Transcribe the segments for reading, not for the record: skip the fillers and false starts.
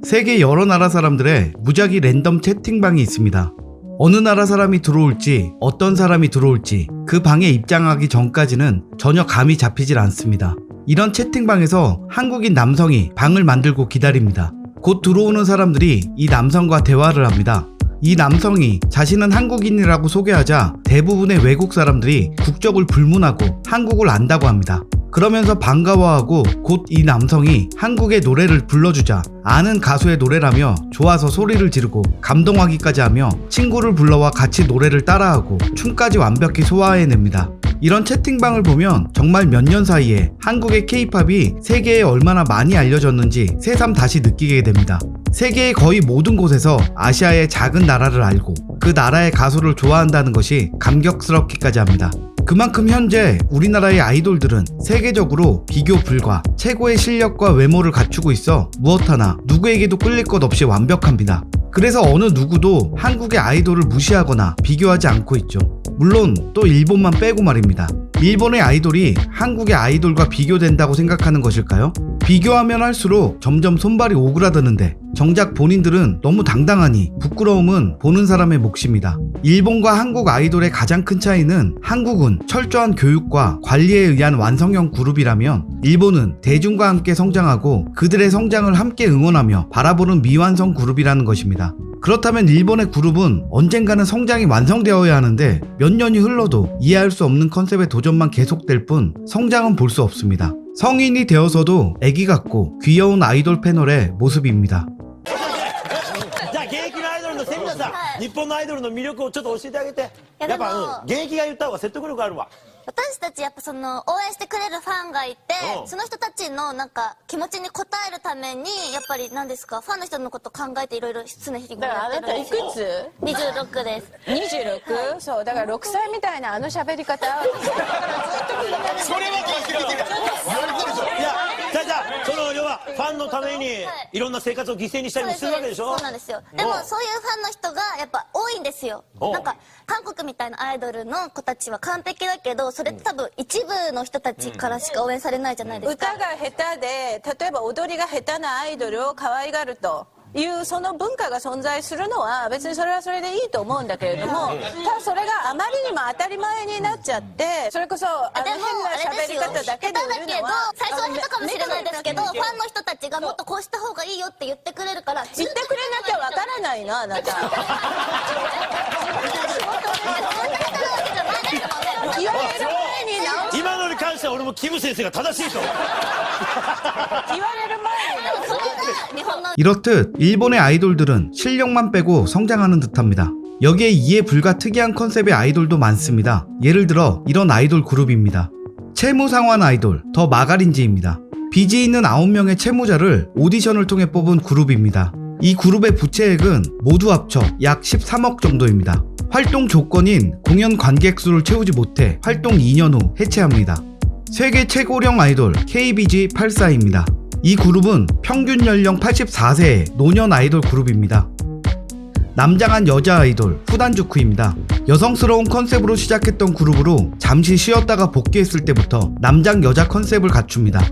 세계 여러 나라 사람들의 무작위 랜덤 채팅방이 있습니다. 어느 나라 사람이 들어올지 어떤 사람이 들어올지 그 방에 입장하기 전까지는 전혀 감이 잡히질 않습니다. 이런 채팅방에서 한국인 남성이 방을 만들고 기다립니다. 곧 들어오는 사람들이 이 남성과 대화를 합니다. 이 남성이 자신은 한국인이라고 소개하자 대부분의 외국 사람들이 국적을 불문하고 한국을 안다고 합니다. 그러면서 반가워하고 곧 이 남성이 한국의 노래를 불러주자 아는 가수의 노래라며 좋아서 소리를 지르고 감동하기까지 하며 친구를 불러와 같이 노래를 따라하고 춤까지 완벽히 소화해냅니다. 이런 채팅방을 보면 정말 몇 년 사이에 한국의 K-팝이 세계에 얼마나 많이 알려졌는지 새삼 다시 느끼게 됩니다. 세계의 거의 모든 곳에서 아시아의 작은 나라를 알고 그 나라의 가수를 좋아한다는 것이 감격스럽기까지 합니다. 그만큼 현재 우리나라의 아이돌들은 세계적으로 비교 불가 최고의 실력과 외모를 갖추고 있어 무엇 하나 누구에게도 끌릴 것 없이 완벽합니다. 그래서 어느 누구도 한국의 아이돌을 무시하거나 비교하지 않고 있죠. 물론 또 일본만 빼고 말입니다. 일본의 아이돌이 한국의 아이돌과 비교된다고 생각하는 것일까요? 비교하면 할수록 점점 손발이 오그라드는데 정작 본인들은 너무 당당하니 부끄러움은 보는 사람의 몫입니다. 일본과 한국 아이돌의 가장 큰 차이는 한국은 철저한 교육과 관리에 의한 완성형 그룹이라면 일본은 대중과 함께 성장하고 그들의 성장을 함께 응원하며 바라보는 미완성 그룹이라는 것입니다. 그렇다면 일본의 그룹은 언젠가는 성장이 완성되어야 하는데 몇 년이 흘러도 이해할 수 없는 컨셉의 도전만 계속될 뿐 성장은 볼 수 없습니다. 성인이 되어서도 애기 같고 귀여운 아이돌 패널의 모습입니다. じゃあ現役のアイドルの関田さん、日本のアイドルの魅力をちょっと教えてあげて。ややっぱ、現役が言った方が説得力あるわ。私たちやっぱその応援してくれるファンがいて、その人たちのなんか気持ちに応えるためにやっぱり何ですか、ファンの人のこと考えていろいろ常日頃やってるんですよ。いくつ26です。 26? そうだから6歳みたいなあの喋り方それは確かに言われてるでしょ。いや、じゃあ、その要はファンのためにいろんな生活を犠牲にしたりもするわけでしょ。そうなんですよ。でもそういうファンの人がやっぱ多いんですよ。なんか韓国みたいなアイドルの子たちは完璧だけど、それって多分一部の人たちからしか応援されないじゃないですか。歌が下手で例えば踊りが下手なアイドルを可愛がるというその文化が存在するのは別にそれはそれでいいと思うんだけれども、ただそれがあまりにも当たり前になっちゃって、それこそでも変な喋り方だけで下手だけど売るのは最初は下手かもしれないですけど、ファンの人たちがもっとこうした方がいいよって言ってくれるから、言ってくれなきゃわからないな、あなた。言われる前に直し今のに関しては俺もキム先生が正しいと。言われる前にそれが日本の 이렇듯 일본의 아이돌들은 실력만 빼고 성장하는 듯합니다. 여기에 이해 불가 특이한 컨셉의 아이돌도 많습니다. 예를 들어 이런 아이돌 그룹입니다. 채무상환 아이돌 더 마가린즈입니다. 빚이 있는 9명의 채무자를 오디션을 통해 뽑은 그룹입니다. 이 그룹의 부채액은 모두 합쳐 약 13억 정도입니다. 활동 조건인 공연 관객 수를 채우지 못해 활동 2년 후 해체합니다. 세계 최고령 아이돌 KBG84입니다. 이 그룹은 평균 연령 84세의 노년 아이돌 그룹입니다. 남장한 여자 아이돌 후단주쿠입니다. 여성스러운 컨셉으로 시작했던 그룹으로 잠시 쉬었다가 복귀했을 때부터 남장 여자 컨셉을 갖춥니다.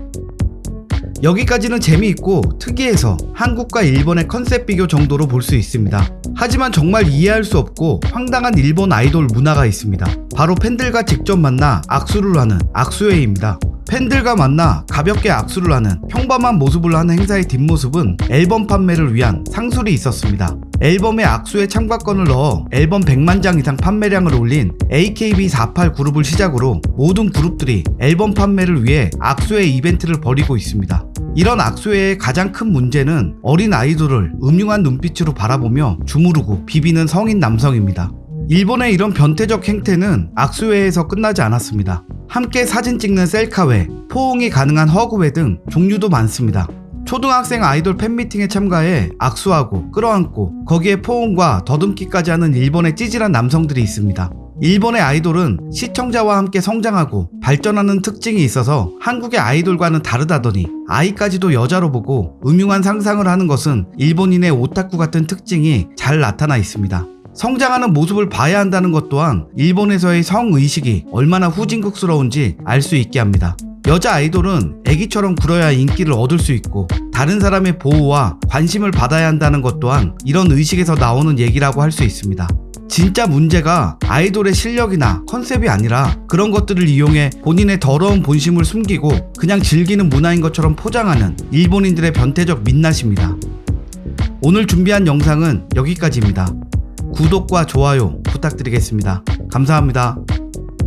여기까지는 재미있고 특이해서 한국과 일본의 컨셉 비교 정도로 볼 수 있습니다. 하지만 정말 이해할 수 없고 황당한 일본 아이돌 문화가 있습니다. 바로 팬들과 직접 만나 악수를 하는 악수회입니다. 팬들과 만나 가볍게 악수를 하는 평범한 모습을 하는 행사의 뒷모습은 앨범 판매를 위한 상술이 있었습니다. 앨범에 악수회 참가권을 넣어 앨범 100만 장 이상 판매량을 올린 AKB48 그룹을 시작으로 모든 그룹들이 앨범 판매를 위해 악수회 이벤트를 벌이고 있습니다. 이런 악수회의 가장 큰 문제는 어린 아이돌을 음흉한 눈빛으로 바라보며 주무르고 비비는 성인 남성입니다. 일본의 이런 변태적 행태는 악수회에서 끝나지 않았습니다. 함께 사진 찍는 셀카회, 포옹이 가능한 허그회 등 종류도 많습니다. 초등학생 아이돌 팬미팅에 참가해 악수하고 끌어안고 거기에 포옹과 더듬기까지 하는 일본의 찌질한 남성들이 있습니다. 일본의 아이돌은 시청자와 함께 성장하고 발전하는 특징이 있어서 한국의 아이돌과는 다르다더니 아이까지도 여자로 보고 음흉한 상상을 하는 것은 일본인의 오타쿠 같은 특징이 잘 나타나 있습니다. 성장하는 모습을 봐야 한다는 것 또한 일본에서의 성의식이 얼마나 후진국스러운지 알 수 있게 합니다. 여자 아이돌은 애기처럼 굴어야 인기를 얻을 수 있고 다른 사람의 보호와 관심을 받아야 한다는 것 또한 이런 의식에서 나오는 얘기라고 할 수 있습니다. 진짜 문제가 아이돌의 실력이나 컨셉이 아니라 그런 것들을 이용해 본인의 더러운 본심을 숨기고 그냥 즐기는 문화인 것처럼 포장하는 일본인들의 변태적 민낯입니다. 오늘 준비한 영상은 여기까지입니다. 구독과 좋아요 부탁드리겠습니다. 감사합니다.